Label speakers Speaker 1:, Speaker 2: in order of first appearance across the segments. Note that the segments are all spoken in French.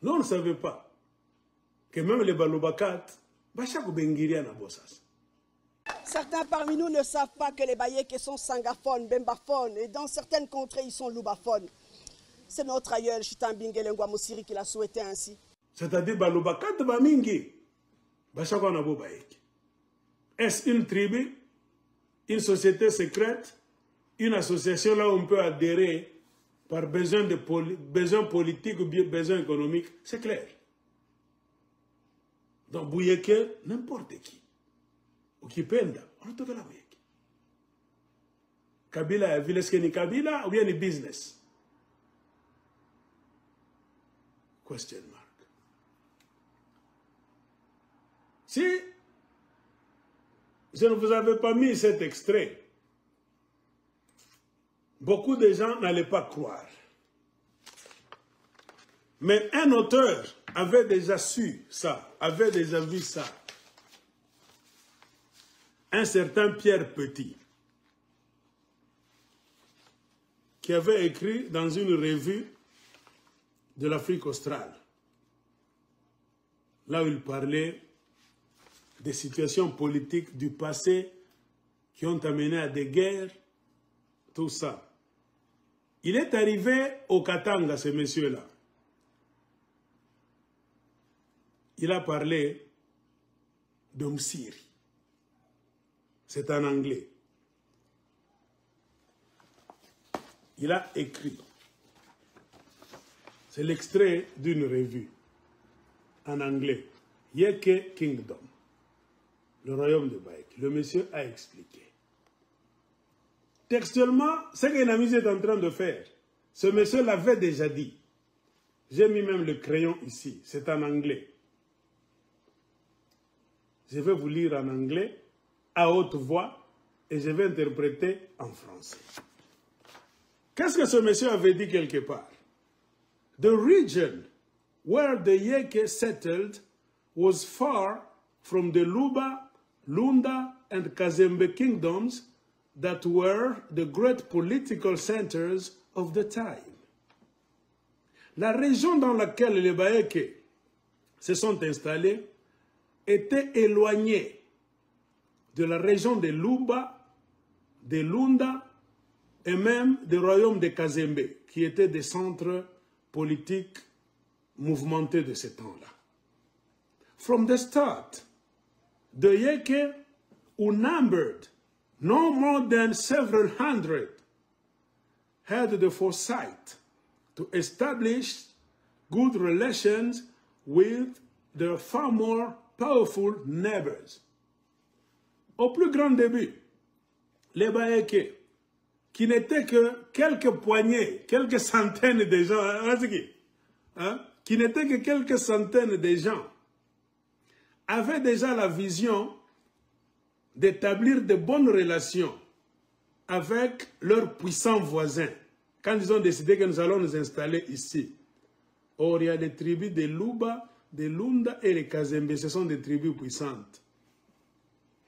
Speaker 1: Nous, on ne savait pas que même les Balobakat, Bachako Bengiria na Bossas.
Speaker 2: Certains parmi nous ne savent pas que les Bayèques sont sangaphones, bembaphones, et dans certaines contrées, ils sont loubaphones. C'est notre aïeul, Chitambingele Ngwamosiri, qui l'a souhaité ainsi.
Speaker 1: C'est-à-dire Balobakat Bamingi, Bachako Nabo Bayèque. Est-ce une tribu, une société secrète, une association là où on peut adhérer par besoin politique ou bien besoin économique? C'est clair. Donc Bouyeke, n'importe qui. Ou qui penda, on te la Bouyeke. Kabila, est-ce que ni Kabila ou bien ni business? Question mark. Si je ne vous avais pas mis cet extrait, beaucoup de gens n'allaient pas croire. Mais un auteur avait déjà su ça, avait déjà vu ça. Un certain Pierre Petit, qui avait écrit dans une revue de l'Afrique australe, là où il parlait des situations politiques du passé qui ont amené à des guerres, tout ça. Il est arrivé au Katanga, ce monsieur-là. Il a parlé de Msiri. C'est en anglais. Il a écrit. C'est l'extrait d'une revue en anglais. Yeke Kingdom. Le royaume de Bayek. Le monsieur a expliqué. Textuellement, ce que Namis est en train de faire, ce monsieur l'avait déjà dit. J'ai mis même le crayon ici. C'est en anglais. Je vais vous lire en anglais, à haute voix, et je vais interpréter en français. Qu'est-ce que ce monsieur avait dit quelque part? The region where the Yeke settled was far from the Luba, Lunda, and Kazembe kingdoms that were the great political centers of the time. La région dans laquelle les Bayeke se sont installés était éloignée de la région de Luba, de Lunda et même du royaume de Kazembe, qui étaient des centres politiques mouvementés de ce temps-là. From the start, the Yeke, who numbered no more than several hundred, had the foresight to establish good relations with their far more powerful neighbors. Au plus grand début, les Bayeke, qui n'étaient que quelques poignées, quelques centaines de gens, qui n'étaient que quelques centaines de gens, avaient déjà la vision d'établir de bonnes relations avec leurs puissants voisins, quand ils ont décidé que nous allons nous installer ici. Or, il y a des tribus de Luba, de Lunda et les Kazembe, ce sont des tribus puissantes.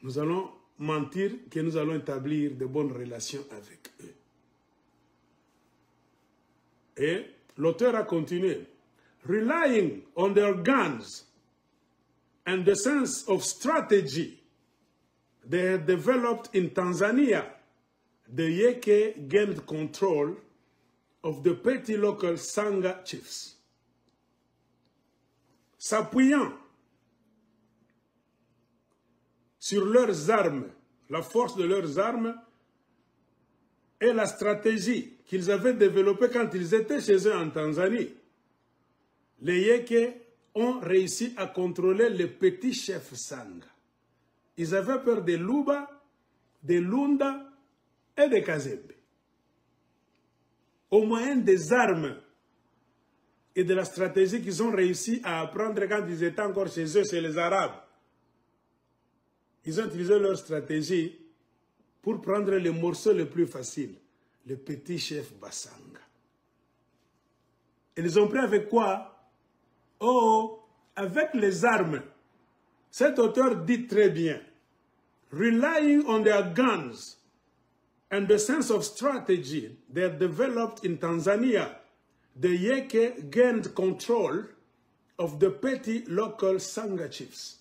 Speaker 1: Nous allons mentir que nous allons établir de bonnes relations avec eux. Et l'auteur a continué. Relying on their guns and the sense of strategy they had developed in Tanzania, the Yeke gained control of the petty local Sangha chiefs. S'appuyant sur leurs armes, la force de leurs armes et la stratégie qu'ils avaient développée quand ils étaient chez eux en Tanzanie, les Yeke ont réussi à contrôler les petits chefs Sangha. Ils avaient peur des Luba, des Lunda et des Kazembe. Au moyen des armes et de la stratégie qu'ils ont réussi à apprendre quand ils étaient encore chez eux, chez les Arabes. Ils ont utilisé leur stratégie pour prendre les morceaux les plus faciles, les petits chefs Bassanga. Et ils ont pris avec quoi? Oh, avec les armes. Cet auteur dit très bien, relying on their guns and the sense of strategy they developed in Tanzania, the Yeke gained control of the petty local Sangha chiefs.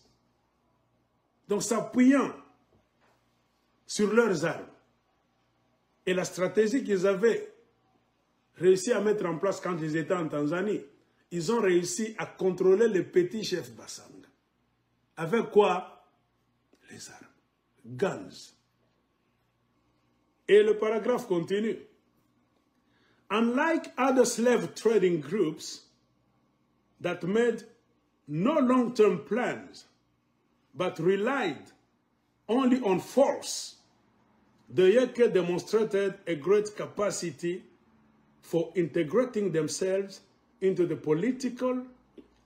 Speaker 1: Donc, s'appuyant sur leurs armes et la stratégie qu'ils avaient réussi à mettre en place quand ils étaient en Tanzanie, ils ont réussi à contrôler les petits chefs Basanga. Avec quoi? Les armes. Guns. Et le paragraphe continue. Unlike other slave trading groups that made no long-term plans but relied only on force, the Yeke demonstrated a great capacity for integrating themselves into the political,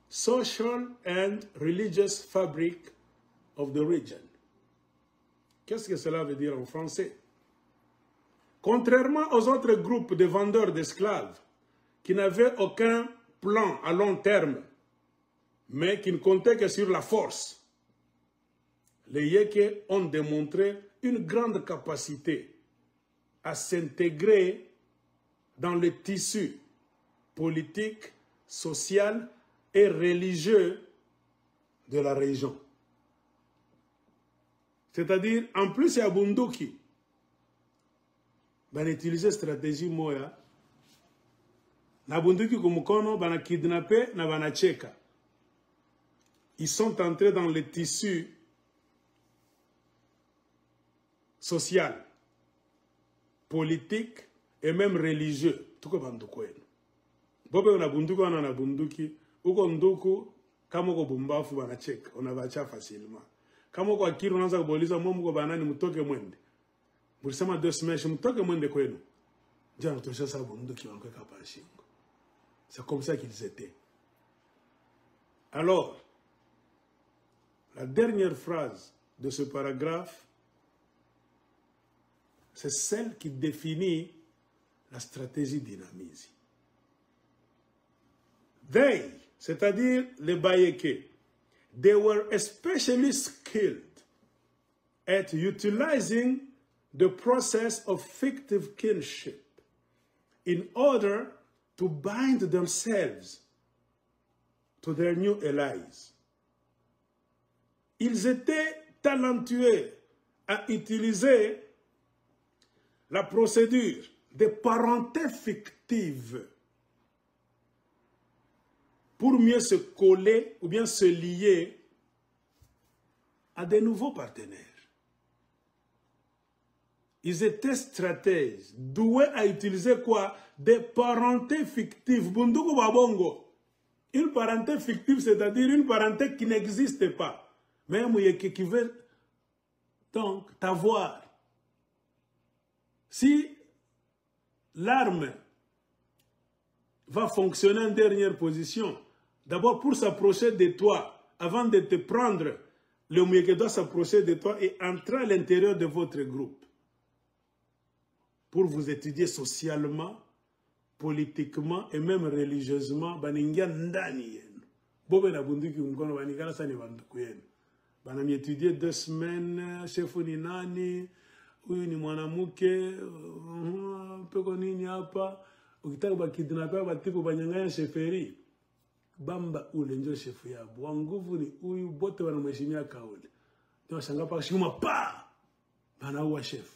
Speaker 1: social, and religious fabric of the region. Qu'est-ce que cela veut dire en français? Contrairement aux autres groupes de vendeurs d'esclaves qui n'avaient aucun plan à long terme, mais qui ne comptaient que sur la force, les Yeke ont démontré une grande capacité à s'intégrer dans le tissu politique, social et religieux de la région. C'est-à-dire, en plus, il y a Bunduki. On utilise stratégie moya. Na Bunduki kumukono, bana kidnappé, na bana cheka. Ils sont entrés dans le tissu social, politique et même religieux. Tout comme Bandukwenu. Bobe na Bunduki, on a na Bunduki. Uko Nduku, kama ko bumbafu bana cheka. On a bacha facilement. Kama kwa kiru unaanza kuboliza mwa banani mtoke mwende. Bulisema 2 semaines mtoke mwende kwenu. Jana tosha sa Bunduki wankweka pa shingo. C'est comme ça qu'ils étaient. Alors, la dernière phrase de ce paragraphe, c'est celle qui définit la stratégie dynamisée. They, c'est-à-dire les Bayeke, they were especially skilled at utilizing the process of fictive kinship in order to bind themselves to their new allies. Ils étaient talentueux à utiliser la procédure de parenté fictive pour mieux se coller ou bien se lier à de nouveaux partenaires. Ils étaient stratèges, doués à utiliser quoi? Des parentés fictives. Bunduku Babongo. Une parenté fictive, c'est-à-dire une parenté qui n'existe pas. Mais qui veut donc t'avoir. Si l'arme va fonctionner en dernière position, d'abord pour s'approcher de toi, avant de te prendre, le Mouéké doit s'approcher de toi et entrer à l'intérieur de votre groupe. Pour vous étudier socialement, politiquement et même religieusement, baningia ndani yenu. Bobe na bunduki mkono banikala sani banduku yenu. Banami étudier 2 semaines, chefu ni nani, huyu ni mwanamuke, peko nini hapa, ukitaka bakidnapper batiku banyanganya sheferi. Bamba ule njo chefu yabo. Wanguvu ni huyu bote wanamheshimia kaule. Ndio shanga pa shuma pa. Banaua chef.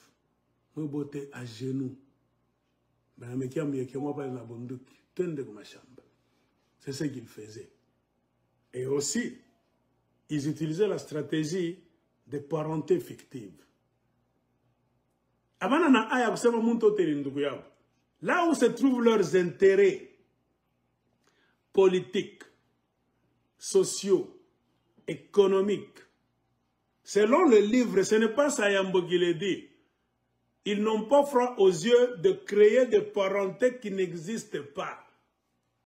Speaker 1: Huyu bote à genoux. Banamekia myeke mwa pale na bunduki. Twende kwa mashamba. C'est ce qu'ils faisaient. Et aussi, ils utilisaient la stratégie de parenté fictive. Abana na aya kusema muntu teri ndugu yao. Là où se trouvent leurs intérêts politiques, sociaux, économiques. Selon le livre, ce n'est pas Sayambo qui le dit. Ils n'ont pas froid aux yeux de créer des parentés qui n'existent pas.